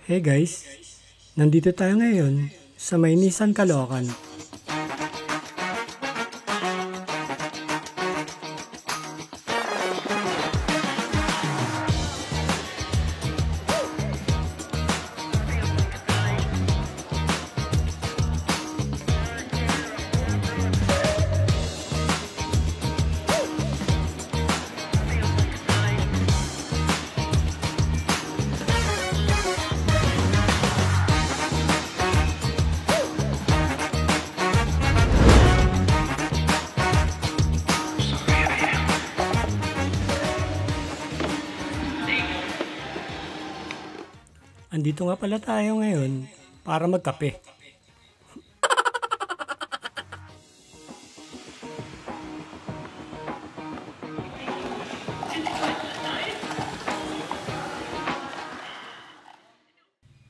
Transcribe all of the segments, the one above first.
Hey guys, nandito tayo ngayon sa may Nissan Caloocan. Andito nga pala tayo ngayon para magkape.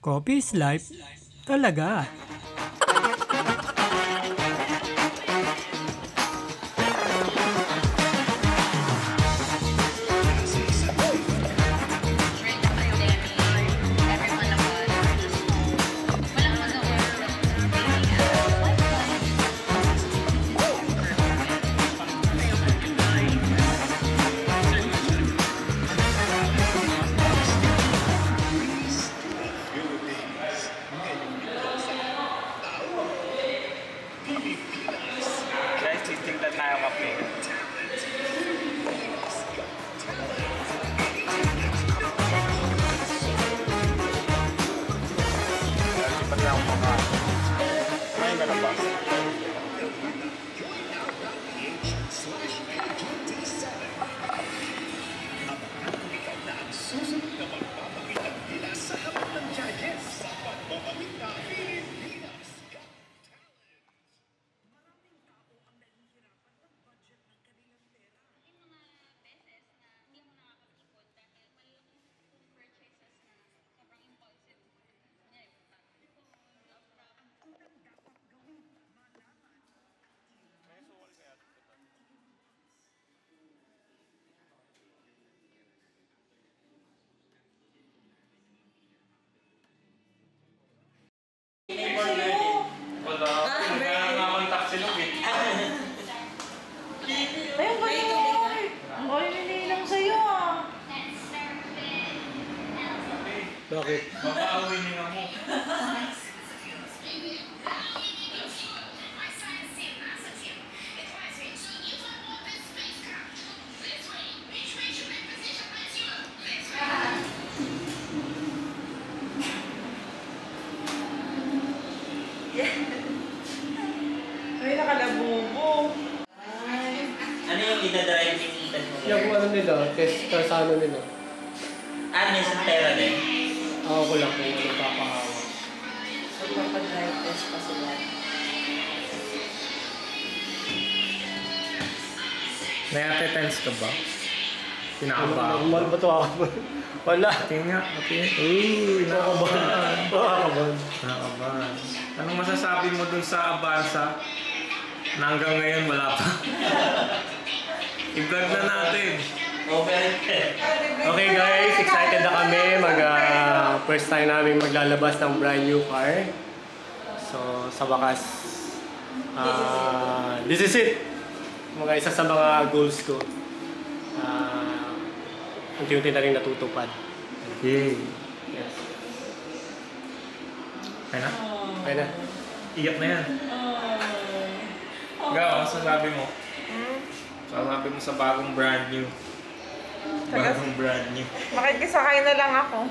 Coffee is life talaga. Titigla tayo kape. Sipat lang ako mga. Kumain ka na ba? Wala. Kaya nakakontak si Luke eh. Ayun ba yun? Ang galing lang sa'yo ah. Bakit? Mapauwi niya mo. Ay, nakalabubo. Ano yung ina-drive yung itan mo? Yung ano nila, test sa ano nila. May santera din. Ako ko lang kung ano papahawak. Magpapag-drive test pa sila. Nai-attendance ka ba? Pinakaba. Normal ba ito ako? Wala. Tingnan nga. Uy, nakabahan. Nakakabahan. Anong masasabi mo dun sa Avanza? Na hanggang ngayon wala pa. I-vlog na natin. Okay guys, excited na kami. First time namin maglalabas ng brand new car. So, sa wakas, this is it. Mga isa sa mga goals ko. Unti-unti na rin natutupad. Okay. Yes. Kaya na? Okay na. Iyak na yan. Gaw, ano sasabi mo? Sasabi mo sa bagong brand new. Bagong brand new. Makikisakay na lang ako.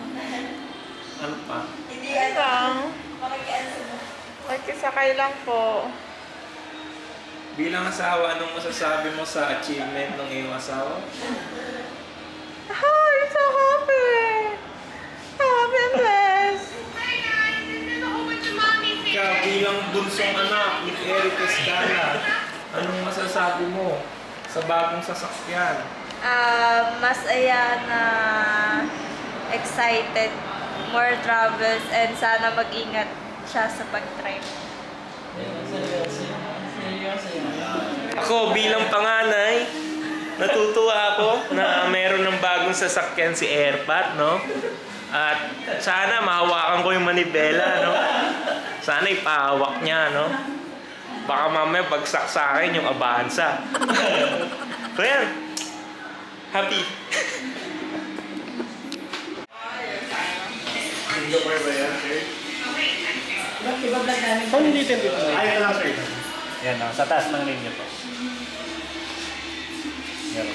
Ano pa? Hindi lang. Makikisakay lang po. Bilang asawa, anong masasabi mo sa achievement ng iyong asawa? Hi, so happy! Happy and blessed! Ikaw, bilang bunsong anak ni Eric Escala, anong masasabi mo sa bagong sasakyan? Masaya na excited, more travels, and sana mag-ingat siya sa pag-drive. Ako bilang panganay, natutuwa ako na meron ng bagong sasakyan si Airpat, no? At sana mahawakan ko yung manibela, no? Sana ipahawak niya, no? Baka mamaya bagsak sa akin yung Avanza. So yan. Happy. Iba ba yan, sir? Iba-vlog namin. Saan hindi dito? Ay, ito lang, sir. Yan o, sa taas ng linya po. Yan o.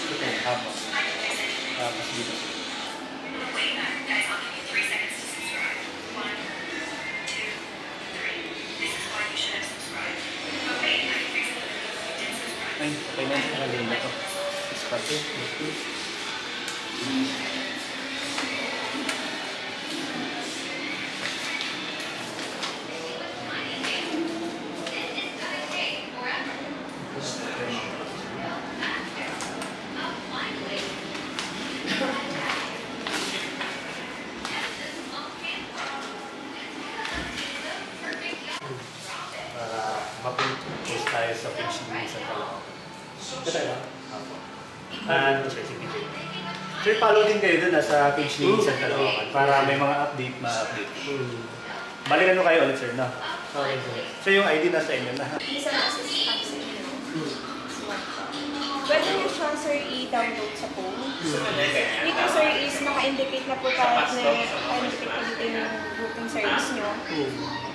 Ito, tapos. Tapos dito. Ay, okay na yung linya ko. Pati. Para mapuntos tayo sa page ni sa Caloocan. Ito tayo ba? Apo. Sir, sige. Sir, follow din kayo dun sa page ni San Caloocan para may mga update, ma-update. Balik ano kayo ulit, sir, no? Okay, sir. So yung ID nasa inyo na. Isa na sa absent nyo. Pwede nyo siya, sir, i-download sa phone. Dito, sir, is naka-indicate na po tayo na naka-indicate na dito yung booking service nyo.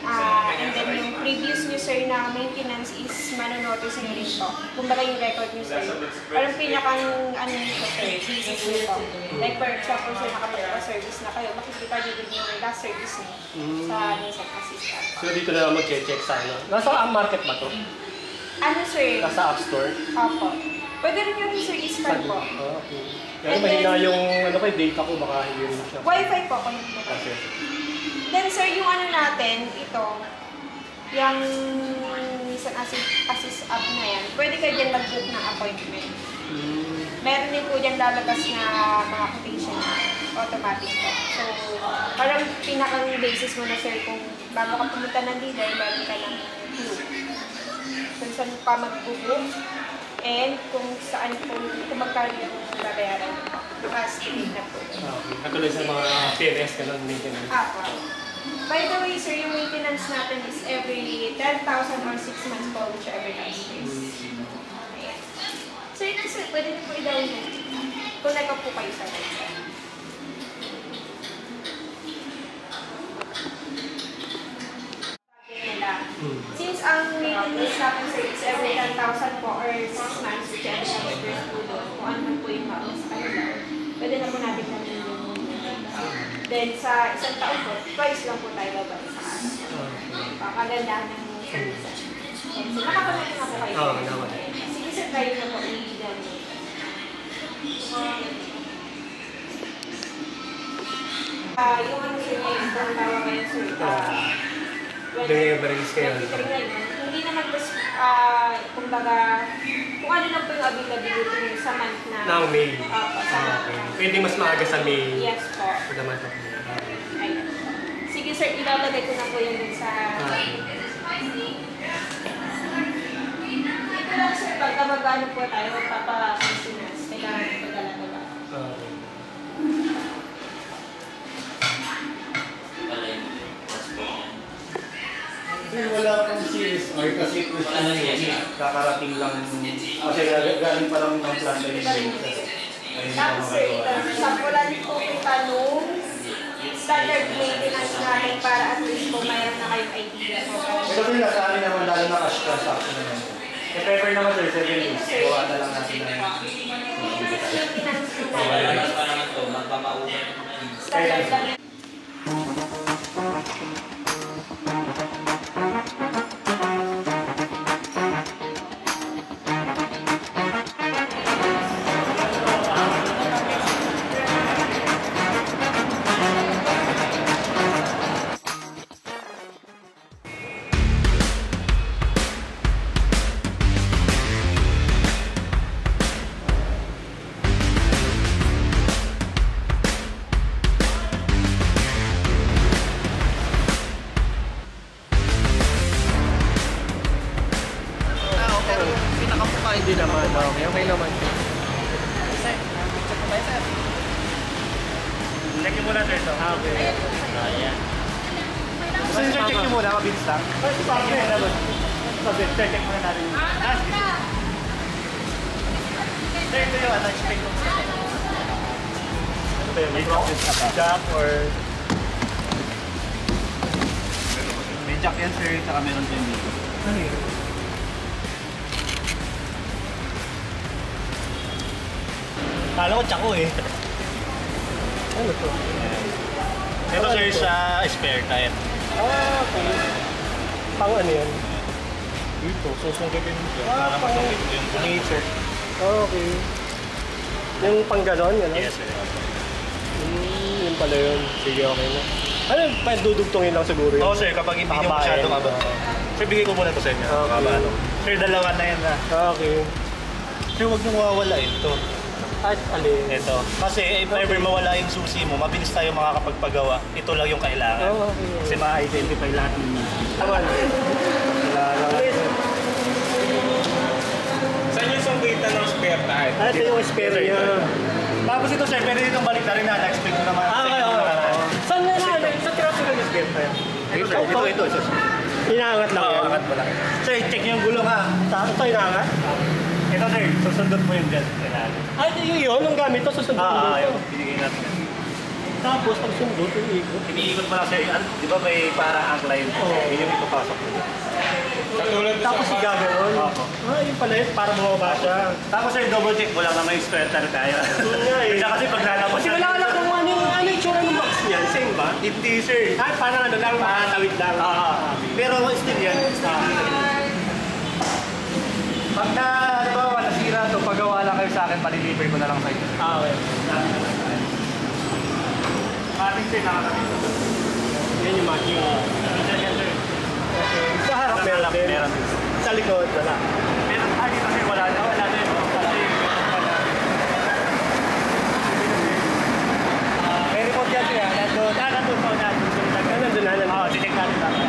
And then yung previous nyo, sir, na maintenance is manonotice nyo rin po. Kumbaga yung record nyo, sir. Parang pinakang ano nyo, sir, business nyo po. Like, for example, sir, nakapagpa-service na kayo, makikita nyo din yung last service nyo sa Nissan Assistant. So dito na lang mag-check sa ano. Nasa ang market ba to? Ano, sir? Nasa App Store? Opo. Pwede rin yun, sir, i-scan po. Okay. Pero mahina yung ano ko, data ko, baka yun siya. Wi-Fi po, connect po. Okay. Then, sir, yung ano natin, ito, yung Nissan Assist app na yan, pwede kayo dyan mag-book ng appointment. Meron din po dyan lalabas na mga quotation na automatic po. So, parang pinakang basis mo na, sir, kung bago ka pumunta ng dealer, meron ka ng clue. Kung saan pa mag-book, and kung saan po, kung magkano yung babayaran po. Estimate na po. Okay. Katulad sa mga PMS, ganun maintenance. By the way, sir, yung maintenance natin is every 10,000 or 6 months po, whichever comes first. Ayan. So, yun sir, pwede na po i-download. Kung nagka po kayo sa website. Since ang maintenance natin, sir, is every 10,000 po or 6 months, whichever comes first po doon, kung ano man po yung mauna sa kanila, pwede na po natin namin yung then sa isang taon po, twice lang po tayo babalik sa atin. Pakagandaan ng service. So, nakapanood na po kayo. Oo, naman. Sige sir, tayo na po i-download. Yung ano sir, kung tawag kayo sir, Deliveries kayo. hindi naman po, kumbaga, kung ano lang po yung availability sa month na Now, May. sa month na. Pwede mas maaga sa May. Yes po. For the month of May. Ayan. Sige sir, ilalagay ko na po yan dun sa... Ito lang sir, pagka mag-ano po tayo, magpapa-consumas, kailangan po dala-dala. Wala akong CSR kasi kakarating lang. Kasi galing pa lang ng planta yung Tapos sir, sampulan po kita nung standard maintenance natin para at least po mayroon na kayong idea po. Ito din sa amin naman lalo na cash transaction naman. If ever naman sir, 7 days, gawa na lang natin na Maintenance po Wala natin. pa naman to, magpapaulan. Standard lang. naman. Sir, check mo tayo, sir. Check nyo muna, sir, ito. Okay. Ayan. Gusto nyo, sir, check nyo muna, mabilis lang. Check muna natin. Sir, ito yung expect mo. Ito yung may jack or... May jack yan, sir, saka meron din dito. Ano yun? Kala ko tsako eh. Ano to? Ito, sir, sa spare tire. Okay. Pang ano yan? Dito, susungkipin mo siya para masungkip mo yung nature. Okay. Yung pang ganon, yun? Yes, sir. Yun pala yun. Sige, okay na. Ano, dudugtungin lang siguro yun? Oo, sir, kapag hindi nyo Papabayan. masyadong abot. Sir, bigay ko muna ito sa inyo. Okay. Ano. Sir, dalawa na yan na. Okay. Sir, huwag nyo mawawala ito. At alin? Ito. Kasi if ever mawala yung susi mo, mabilis tayo makakapagpagawa. Ito lang yung kailangan. Oh, okay. Kasi ma-identify lahat ng Naman. Saan yung sungkitan ng spare tire? Ah, ito yung spare niya. Tapos ito, sir, pwede ditong balik na rin na. Na-expect ko naman. Okay. Saan nga na? Sa traffic yung spare tayo? Ito. Inaangat lang Oo, yan. angat mo lang. Sir, check nyo yung gulong ha. Ito inaangat? Ito, sir, susundot mo yung dyan. Ay, yun. Ang gamit to, susundin mo Yung ito. binigay natin. Tapos, pag sundot, yung ikot. Iniikot mo lang, sir. Di ba may parang angla yun? Yun yung ipapasok mo. Katulad doon Tapos sa bus. igaganon. Opo. Ah, yun pala yun. Para bumaba siya. Tapos sir, double check mo lang na may square tire tayo. nga eh. Kaya kasi pag lalabas Kasi wala ka lang kung ano yung tsura ng box niyan. Same ba? Hindi sir. Ah, parang ano lang, makatawid lang. Pero still yan. Pag na, halimbawa, nasira to, pagawa lang kayo sa akin, paliliver ko na lang sa inyo. Okay. Ating sir, nakakabit. Yan yung matching. Minsan yan sir. Okay. Sa harap meron din. Meron din. Sa likod, wala. Meron, dito sir, wala na. Wala na yun. May report yan sir. Nandun sa unahan. Nandun na. Oo, detect natin natin.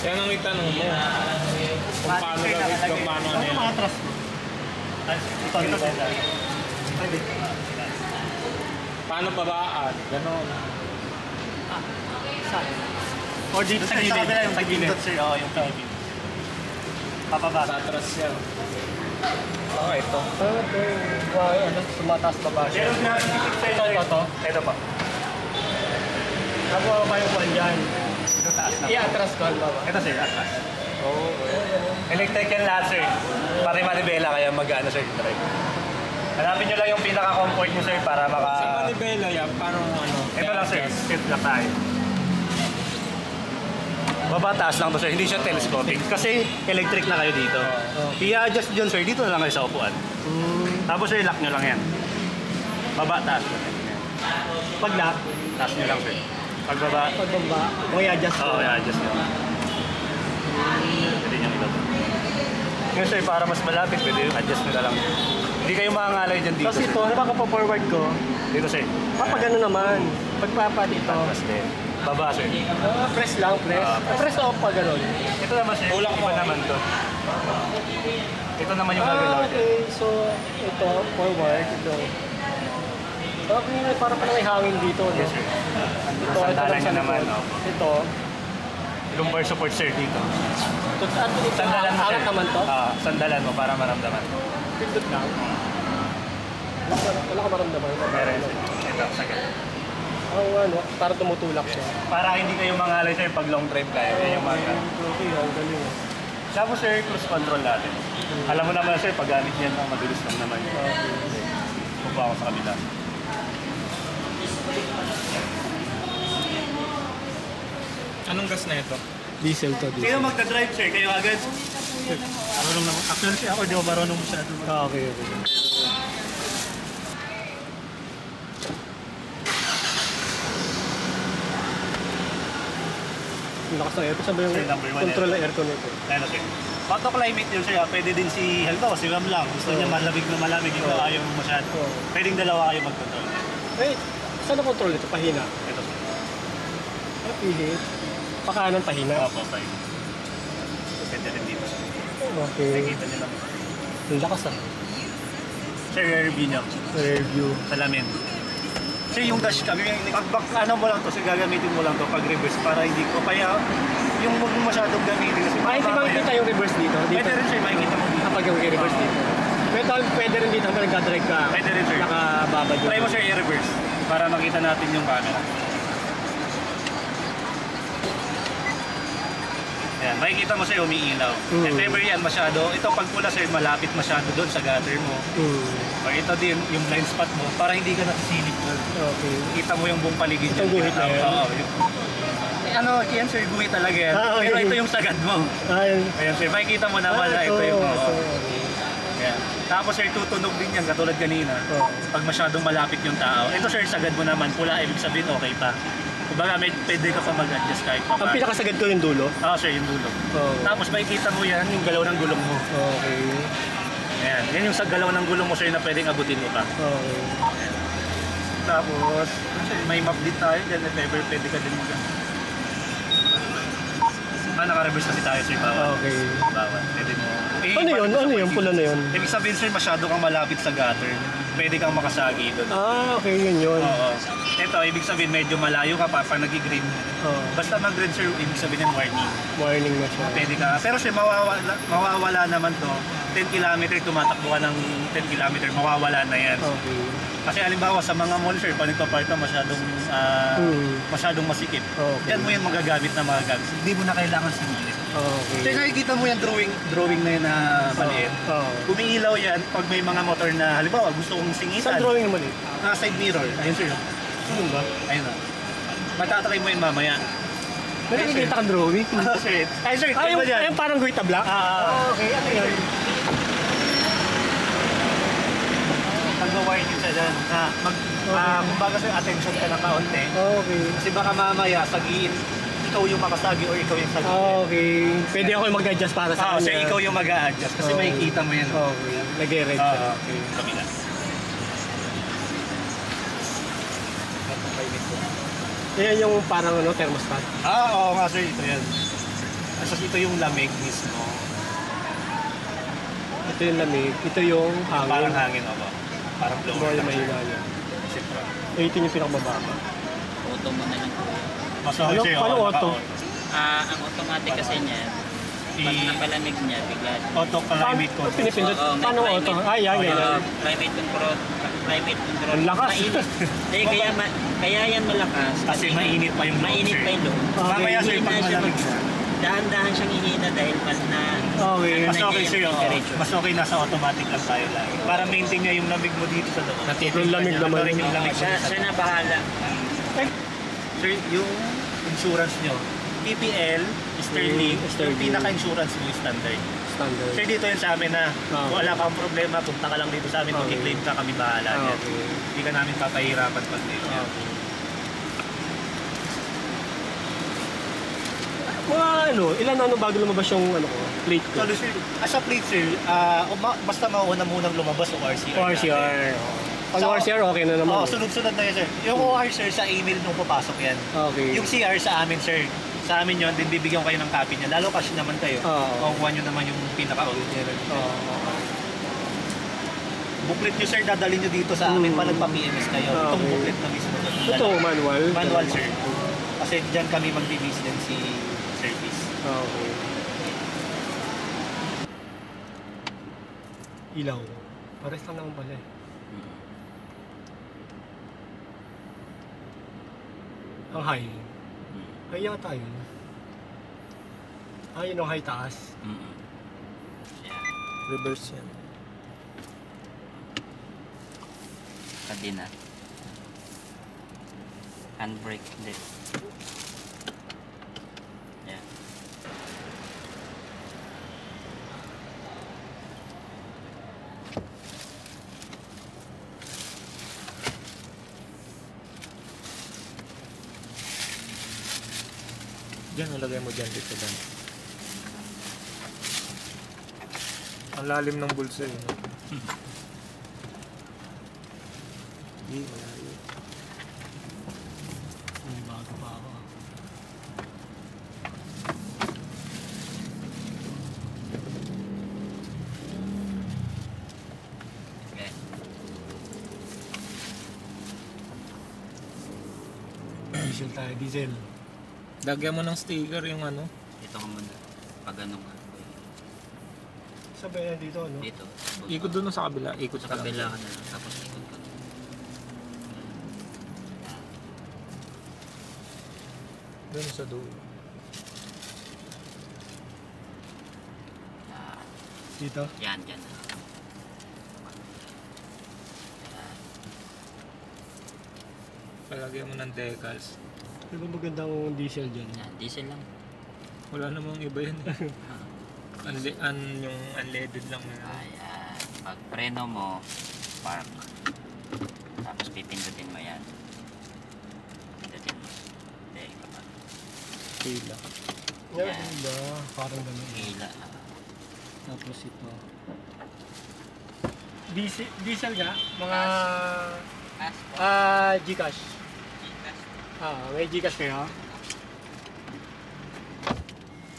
Yan ang itanong mo. Kung paano gagawin kung paano ano yan. Mga trust mo. Ito sir. Paano pabaan? Ganon. Or dito sa gilid. Sa gilid. Sir, oo, yung gilid. Papaba. Sa atras yan. Oh, ito. Okay. Wow, ano, sumataas baba siya. Meron na titik sa ito. Ito pa. Nakuha pa yung kwan dyan. Ito taas na. I-atras ko, ba? Ito sir, atras. Oo. Electric yan lahat sir. Pare manibela kaya mag-ano sir. Hanapin nyo lang yung pinaka-comfort nyo sir para Sa maka... manibela yan, paano ano? Ito lang sir, step lang tayo. Baba taas lang to sir, hindi siya telescopic. Kasi electric na kayo dito. I-adjust dyan sir, dito na lang kayo sa upuan. Tapos sir, lock nyo lang yan. Baba taas. Pag-lock, Taas nyo lang sir. Pagbaba, pagbamba, o i-adjust ko. oo, i-adjust nyo. Pwede nyo ilog. Ngayon sir, para mas malapit, pwede yung adjust nyo na lang. Hindi kayo makangalay dyan dito Kasi sir. ito, napaka-forward ko. Dito sir. Papagano naman. Pagpapa dito. Tapos din. Baba sir. Press lang, press. Press off pa gano'n. Ito naman sir, Tulak mo. iba naman to. Ito naman yung gagalaw dyan. Okay, so ito, forward, ito. Okay, para pa may hangin dito. No? Yes sir. Ito, Sandalan lang nyo sa naman. likod. Opo. Ito. Lumbar support sir dito. Ito, Sandalan mo sir. angat naman to. Sandalan mo para maramdaman. Pindot lang. Wala ka maramdaman. Meron sir. Ito, sagad. Ang ano, para tumutulak siya. Para hindi kayo mangalay sir pag long drive kayo. Yan yung mga Okay, ang galing. Tapos sir, cruise control natin. Alam mo naman sir, pag gamit niyan, mabilis lang naman. Pupa ako sa kabila. Anong gas na ito? Diesel to, Sino magta-drive sir? Kayo agad? Marunong naman. Actually ako, di ako marunong masyado. Okay. lakas ng aircon. Saan ba yung Sir, number one control ng aircon nito? Ano sir? Auto climate yun sir. Pwede din si, halimbawa si Ram lang. Gusto niya malamig na malamig. Ito ayaw mo masyado. Pwedeng dalawa kayo mag-control. Eh, saan ang control nito? Pahina. Ito sir. Ah, pihit. Pakanan, pahina. Opo, sir. Pwede rin dito sir. Okay. Nakikita niyo lang. Ang lakas ah. Sir, rear view niyo. Rear view. Salamin. Sir, yung dash cam, ano mo lang to, sir, gagamitin mo lang to pag reverse para hindi ko, kaya yung huwag mo masyadong gamitin kasi Ay, hindi makikita yung reverse dito? Pwede rin sir, makikita mo dito. Kapag yung reverse dito. Pwede rin dito kapag nagka-drive ka. Pwede rin sir. Nakababad yun. Try mo sir i-reverse para makita natin yung camera. Yan, makikita mo sir umiilaw. If ever yan masyado, ito pag pula sir, malapit masyado doon sa gutter mo. Or ito din, yung blind spot mo, para hindi ka nasisilip doon. Okay. Kita mo yung buong paligid Itong guhit na yan? Oo. Ano, yan sir, guhit talaga yan. Okay. Pero ito yung sagad mo. Ayun. Ayan sir, makikita mo naman na ito yung... Yan. Tapos sir, tutunog din yan, katulad kanina. Pag masyadong malapit yung tao. Ito sir, sagad mo naman, pula, ibig sabihin okay pa. Kumbaga, pwede ka pa mag-adjust kahit pa. Ang pinakasagad ko yung dulo? Oo sir, yung dulo. Tapos makikita mo yan, yung galaw ng gulong mo. Okay. Ayan, yan yung sa galaw ng gulong mo sir na pwedeng abutin mo pa. Okay. Ayan. Tapos, may map din tayo dyan, if ever pwede ka din mag- naka-reverse kasi tayo sir, bawal. Okay. Bawal, pwede mo. Ano yun? Ano yun? Pula na yun? Ibig sabihin sir, masyado kang malapit sa gutter. Pwede kang makasagi doon. Ah, okay. Yun. Oo. Ito, ibig sabihin medyo malayo ka pa pag nag-green. Oo. Basta mag-green sir, ibig sabihin ng warning. Warning na siya. Pwede ka. Pero sir, mawawala naman to. 10 km, tumatakbo ka ng 10 km, mawawala na yan. Okay. Kasi halimbawa sa mga mall sir, pag nagpa-park ka masyadong masikip. Okay. Yan mo yan magagamit na magagamit. Hindi mo na kailangan singilin. Okay. Kasi nakikita mo yan drawing na yan na maliit. Oo. Umiilaw yan pag may mga motor na halimbawa gusto kong singitan. Saan drawing naman eh? Side mirror. Ayun sir. Ano ba? Ayun na. Matatry mo yun mamaya. May nakikita kang drawing? Sir. Ay sir, Ah, tingnan yan. yung parang guhita black? Okay. Ano yun? Mag-warning siya dyan. Kumbaga sir, attention ka na kaunti. Okay. Kasi baka mamaya sagiin, ikaw yung makasagi or ikaw yung sagiin. Okay. Pwede ako mag-adjust para sa Kasi kanya. ikaw yung mag-a-adjust kasi makikita mo yan. Okay. Nag-red siya. Okay. Kabila. Yan yung parang thermostat. Oo nga sir, ito yan. Kasi ito yung lamig mismo. Ito yung lamig. Ito yung hangin. Parang hangin ako. Parang blower Yung lang mahina siya. niya. Siyempre. 18 yung pinakamababa. Auto mo na lang. Mas Ano? okay sir. Paano Oo, auto? Ang automatic kasi niya, pag napalamig niya, bigla. Auto climate control. Pinipindot. Oo, may Paano climate. auto? Ay, yan. Yan. Climate control. Climate control. Ang lakas. Mainit. Kaya yan malakas. Kasi mainit pa yung loob, Mainit sir. pa yung loob. Mamaya sir, Hihina pag siya malamig na. Dahan-dahan siyang hihina dahil mas na... Okay. Mas okay sir, oo. temperature. Mas okay nasa automatic lang tayo lagi. Para maintain niya yung lamig mo dito sa loob. Yung lamig Ito naman. rin yung lamig mo Siya sa na bahala. Sir, yung insurance nyo, PPL, Sterling, Sterling. yung pinaka-insurance mo standard. Standard. Sir, dito yan sa amin na Okay. kung wala kang problema, punta ka lang dito sa amin, Okay. mag-claim ka, kami bahala yan. Okay. Hindi ka namin papahirapan pag-claim yan. Mga ilan bago lumabas yung plate ko? So, sir, as a plate, sir, basta mauna munang lumabas o RCR. ORCR. Pag So, ORCR, okay na naman. Oo, sunod-sunod na yan, sir. Yung OR, sir, sa email nung papasok yan. Okay. Yung CR sa amin, sir. Sa amin yun, din bibigyan ko kayo ng copy niya. Lalo kasi naman kayo. Oo. Makukuha nyo naman yung pinaka-original. Oo. Booklet nyo, sir, dadalhin nyo dito sa amin pa nagpa-PMS kayo. Okay. Itong booklet na mismo. Ito, manual. Manual, sir. Kasi dyan kami mag-residency service. Okay. Ilaw. Pares lang naman pala eh. Ang high. High yata yun. Ah, yun ang high taas. Reverse yan. Kadina. Handbrake. Hindi. Yan. Diyan, nalagay mo dyan dito dan. Ang lalim ng bulsa eh. Hindi, wala yun. May bago pa ako. Okay. Diesel tayo, diesel. Lagyan mo ng sticker yung ano. Dito ka muna. Pag ano nga. Sabay yan dito, ano? Dito. Ikot doon sa kabila. Ikot Sa kabila ka na lang. Tapos ikot ka. Doon sa dulo. Dito? Yan, yan. Palagyan mo ng decals. Di ba magandang diesel dyan? Yan, diesel lang. Wala namang iba yun eh. Yung unleaded lang na. Ayan. Pag preno mo, park. Tapos pipindutin mo yan. Pindutin mo. Hindi, kapag Pila. Yeah, diba? Parang gano'n. hila. Tapos ito. Diesel ka? Mga... Gcash. May Gcash kayo?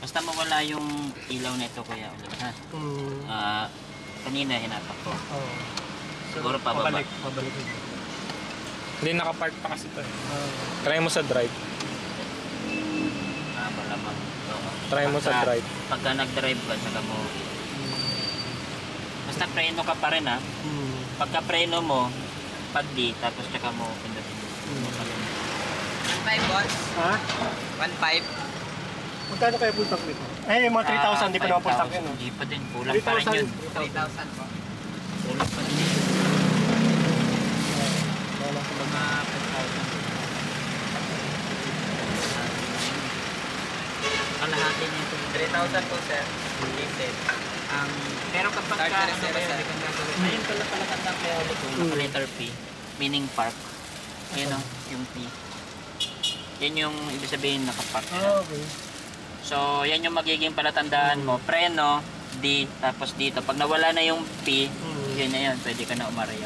Basta mawala yung ilaw nito kuya ulit ha. Kanina hinatak ko. Oo. Siguro pababa. Pabalik. Hindi nakapark pa kasi ito eh. Try mo sa drive. Malamang. Try mo sa drive. Pagka nag-drive ka, saka mo. Basta preno ka pa rin ha. Pagka preno mo, pag di, tapos saka mo pindutin. 1.5 boss. Ha? 1.5. Magkano kaya full tank nito? Eh, yung mga 3,000, di pa naman full tank yun. Hindi pa din, kulang pa rin yun. 3,000 po. Kulang pa rin yun. Wala ko Mga 5,000. Kalahati niya ito. 3,000 po sir. Diesel. Pero kapag ka, Starter zero, sir. Ayun pala tanda kaya ulit yung letter P, meaning park. Yun o, yung P. Yan yung ibig sabihin nakapark siya. okay. So, yan yung magiging palatandaan mo. Preno, D, tapos dito. Pag nawala na yung P, yun na yun. Pwede ka na umaraya.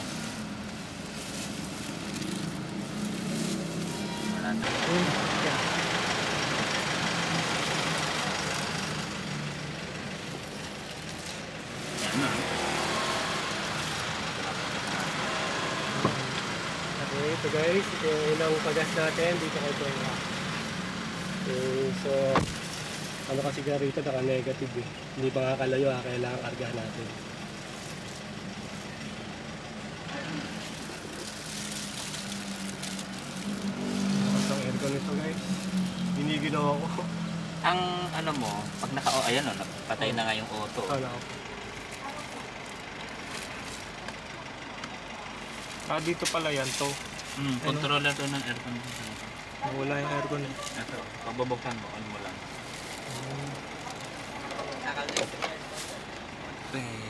Wala na. Yan na. Okay, ito guys, ito yung unang pagas natin dito kay Kuya. Okay, so ano kasi rito naka-negative eh. Hindi pa kakalayo kailangan kargahan natin. Ang aircon nito guys, hindi ginawa ko. Ang ano mo, pag ayan o, patay na nga yung auto. Ano ako? Dito pala yan to. Controller to ng aircon. Wala yung aircon eh. Ito, pagbabuksan mo, on mo lang. Nakalagay. Okay.